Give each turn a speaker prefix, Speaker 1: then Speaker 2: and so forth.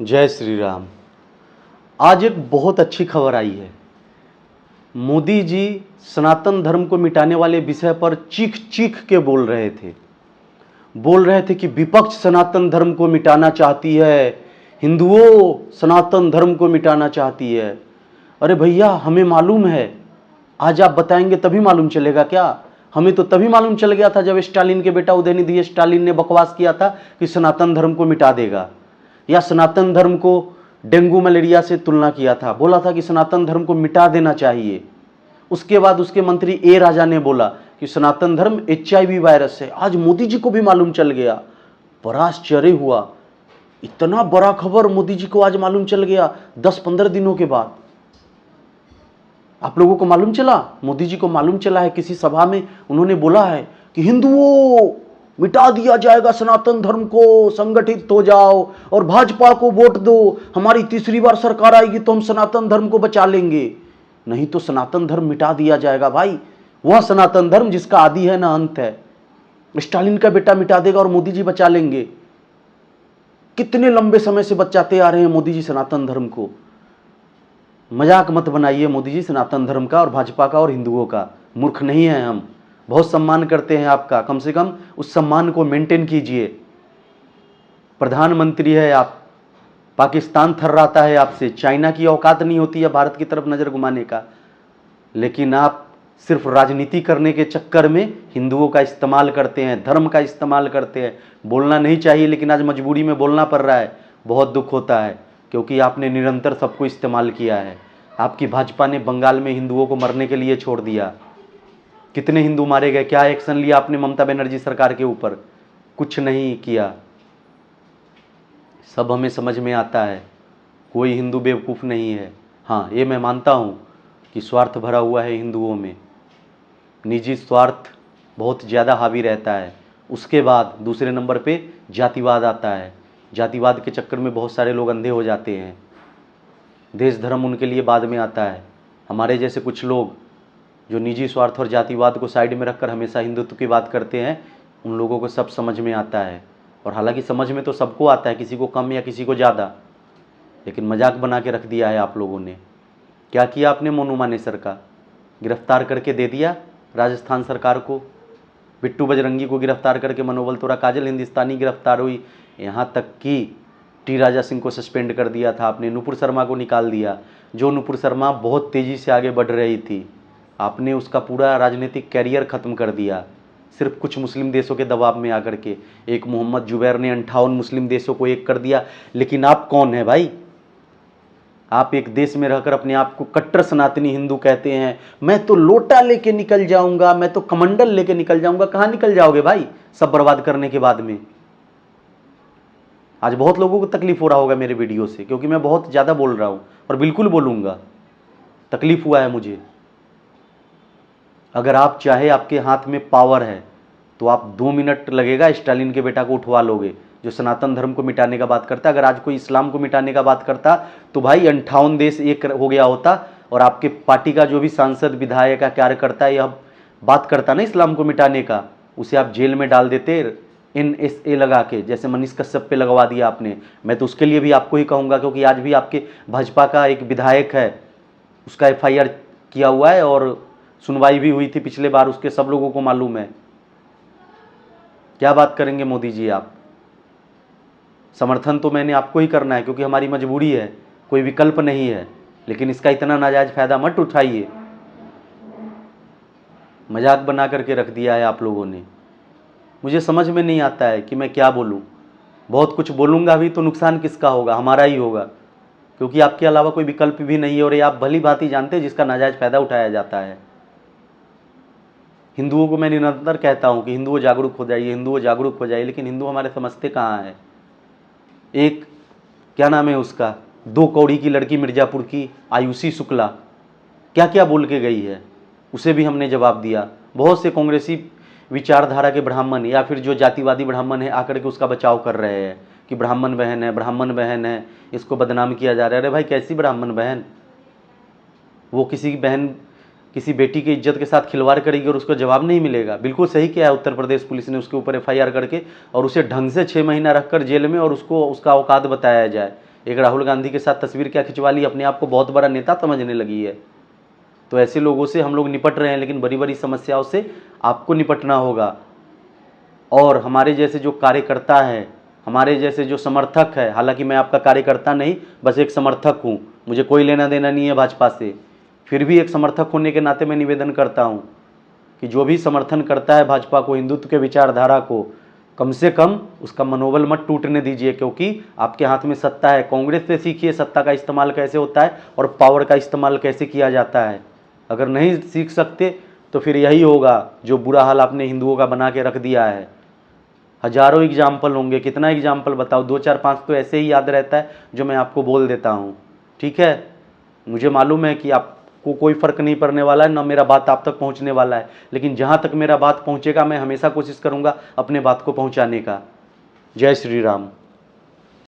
Speaker 1: जय श्री राम। आज एक बहुत अच्छी खबर आई है। मोदी जी सनातन धर्म को मिटाने वाले विषय पर चीख चीख के बोल रहे थे कि विपक्ष सनातन धर्म को मिटाना चाहती है, हिंदुओं सनातन धर्म को मिटाना चाहती है। अरे भैया, हमें मालूम है, आज आप बताएंगे तभी मालूम चलेगा क्या? हमें तो तभी मालूम चल गया था जब स्टालिन के बेटा उदयनिधि स्टालिन ने बकवास किया था कि सनातन धर्म को मिटा देगा, या सनातन धर्म को डेंगू मलेरिया से तुलना किया था, बोला था कि सनातन धर्म को मिटा देना चाहिए। उसके बाद उसके मंत्री ए राजा ने बोला कि सनातन धर्म HIV वायरस है। आज मोदी जी को भी मालूम चल गया। बड़ा आश्चर्य हुआ, इतना बड़ा खबर मोदी जी को आज मालूम चल गया 10-15 दिनों के बाद। आप लोगों को मालूम चला? मोदी जी को मालूम चला है, किसी सभा में उन्होंने बोला है कि हिंदुओं मिटा दिया जाएगा सनातन धर्म को, संगठित हो जाओ और भाजपा को वोट दो, हमारी तीसरी बार सरकार आएगी तो हम सनातन धर्म को बचा लेंगे, नहीं तो सनातन धर्म मिटा दिया जाएगा। भाई, वह सनातन धर्म जिसका आदि है ना अंत है, स्टालिन का बेटा मिटा देगा और मोदी जी बचा लेंगे। कितने लंबे समय से बचाते आ रहे हैं मोदी जी सनातन धर्म को। मजाक मत बनाइए मोदी जी सनातन धर्म का और भाजपा का और हिंदुओं का। मूर्ख नहीं है हम, बहुत सम्मान करते हैं आपका, कम से कम उस सम्मान को मेंटेन कीजिए। प्रधानमंत्री है आप, पाकिस्तान थर्राता है आपसे, चाइना की औकात नहीं होती है भारत की तरफ नज़र घुमाने का, लेकिन आप सिर्फ राजनीति करने के चक्कर में हिंदुओं का इस्तेमाल करते हैं, धर्म का इस्तेमाल करते हैं। बोलना नहीं चाहिए लेकिन आज मजबूरी में बोलना पड़ रहा है। बहुत दुख होता है क्योंकि आपने निरंतर सबको इस्तेमाल किया है। आपकी भाजपा ने बंगाल में हिंदुओं को मरने के लिए छोड़ दिया। कितने हिंदू मारे गए? क्या एक्शन लिया आपने ममता बनर्जी सरकार के ऊपर? कुछ नहीं किया। सब हमें समझ में आता है, कोई हिंदू बेवकूफ़ नहीं है। हाँ, ये मैं मानता हूँ कि स्वार्थ भरा हुआ है हिंदुओं में, निजी स्वार्थ बहुत ज़्यादा हावी रहता है। उसके बाद दूसरे नंबर पे जातिवाद आता है। जातिवाद के चक्कर में बहुत सारे लोग अंधे हो जाते हैं। देश धर्म उनके लिए बाद में आता है। हमारे जैसे कुछ लोग जो निजी स्वार्थ और जातिवाद को साइड में रखकर हमेशा हिंदुत्व की बात करते हैं, उन लोगों को सब समझ में आता है। और हालांकि समझ में तो सबको आता है, किसी को कम या किसी को ज़्यादा, लेकिन मजाक बना के रख दिया है आप लोगों ने। क्या किया आपने? मोनू मानेसर का गिरफ्तार करके दे दिया राजस्थान सरकार को, बिट्टू बजरंगी को गिरफ्तार करके मनोबल तोड़ा, काजल हिंदुस्तानी गिरफ्तार हुई, यहाँ तक कि टी राजा सिंह को सस्पेंड कर दिया था आपने, नुपुर शर्मा को निकाल दिया। जो नुपुर शर्मा बहुत तेज़ी से आगे बढ़ रही थी, आपने उसका पूरा राजनीतिक कैरियर ख़त्म कर दिया सिर्फ कुछ मुस्लिम देशों के दबाव में आकर के। एक मोहम्मद जुबैर ने 58 मुस्लिम देशों को एक कर दिया। लेकिन आप कौन है भाई? आप एक देश में रहकर अपने आप को कट्टर सनातनी हिंदू कहते हैं। मैं तो लोटा लेके निकल जाऊंगा, मैं तो कमंडल लेके निकल जाऊंगा। कहाँ निकल जाओगे भाई सब बर्बाद करने के बाद में? आज बहुत लोगों को तकलीफ हो रहा होगा मेरे वीडियो से, क्योंकि मैं बहुत ज़्यादा बोल रहा हूँ और बिल्कुल बोलूँगा। तकलीफ हुआ है मुझे। अगर आप चाहे, आपके हाथ में पावर है, तो आप 2 मिनट लगेगा स्टालिन के बेटा को उठवा लोगे जो सनातन धर्म को मिटाने का बात करता है। अगर आज कोई इस्लाम को मिटाने का बात करता तो भाई 58 देश एक हो गया होता, और आपके पार्टी का जो भी सांसद विधायक का कार्यकर्ता है यह बात करता ना इस्लाम को मिटाने का, उसे आप जेल में डाल देते NSA लगा के, जैसे मनीष कश्यप पे लगवा दिया आपने। मैं तो उसके लिए भी आपको ही कहूँगा, क्योंकि आज भी आपके भाजपा का एक विधायक है, उसका FIR किया हुआ है और सुनवाई भी हुई थी पिछले बार उसके, सब लोगों को मालूम है। क्या बात करेंगे मोदी जी आप? समर्थन तो मैंने आपको ही करना है क्योंकि हमारी मजबूरी है, कोई विकल्प नहीं है, लेकिन इसका इतना नाजायज फायदा मत उठाइए। मजाक बना करके रख दिया है आप लोगों ने। मुझे समझ में नहीं आता है कि मैं क्या बोलूं। बहुत कुछ बोलूंगा भी तो नुकसान किसका होगा? हमारा ही होगा, क्योंकि आपके अलावा कोई विकल्प भी नहीं है और ये आप भली भांति जानते हैं जिसका नाजायज फायदा उठाया जाता है। हिंदुओं को मैं निरंतर कहता हूँ कि हिंदुओं जागरूक हो जाइए, हिंदुओं जागरूक हो जाइए, लेकिन हिंदू हमारे समझते कहाँ हैं। एक क्या नाम है उसका, 2 कौड़ी की लड़की मिर्ज़ापुर की आयुषी शुक्ला, क्या क्या बोल के गई है, उसे भी हमने जवाब दिया। बहुत से कांग्रेसी विचारधारा के ब्राह्मण या फिर जो जातिवादी ब्राह्मण है आकर के उसका बचाव कर रहे हैं कि ब्राह्मण बहन है, ब्राह्मण बहन है, इसको बदनाम किया जा रहा है। अरे भाई, कैसी ब्राह्मण बहन? वो किसी बहन, किसी बेटी की इज्जत के साथ खिलवाड़ करेगी और उसको जवाब नहीं मिलेगा? बिल्कुल सही किया है उत्तर प्रदेश पुलिस ने उसके ऊपर FIR करके, और उसे ढंग से 6 महीना रखकर जेल में और उसको उसका औकात बताया जाए एक राहुल गांधी के साथ तस्वीर क्या खिंचवा ली, अपने आप को बहुत बड़ा नेता समझने लगी है। तो ऐसे लोगों से हम लोग निपट रहे हैं, लेकिन बड़ी बड़ी समस्याओं से आपको निपटना होगा। और हमारे जैसे जो कार्यकर्ता है, हमारे जैसे जो समर्थक है, हालांकि मैं आपका कार्यकर्ता नहीं, बस एक समर्थक हूँ, मुझे कोई लेना देना नहीं है भाजपा से, फिर भी एक समर्थक होने के नाते मैं निवेदन करता हूँ कि जो भी समर्थन करता है भाजपा को, हिंदुत्व के विचारधारा को, कम से कम उसका मनोबल मत टूटने दीजिए, क्योंकि आपके हाथ में सत्ता है। कांग्रेस से सीखिए सत्ता का इस्तेमाल कैसे होता है और पावर का इस्तेमाल कैसे किया जाता है। अगर नहीं सीख सकते तो फिर यही होगा जो बुरा हाल आपने हिंदुओं का बना के रख दिया है। हजारों एग्जाम्पल होंगे, कितना एग्जाम्पल बताओ, 2 4 5 तो ऐसे ही याद रहता है जो मैं आपको बोल देता हूँ। ठीक है, मुझे मालूम है कि आपको कोई फ़र्क नहीं पड़ने वाला है, ना मेरा बात आप तक पहुँचने वाला है, लेकिन जहाँ तक मेरा बात पहुँचेगा मैं हमेशा कोशिश करूँगा अपने बात को पहुँचाने का। जय श्री राम।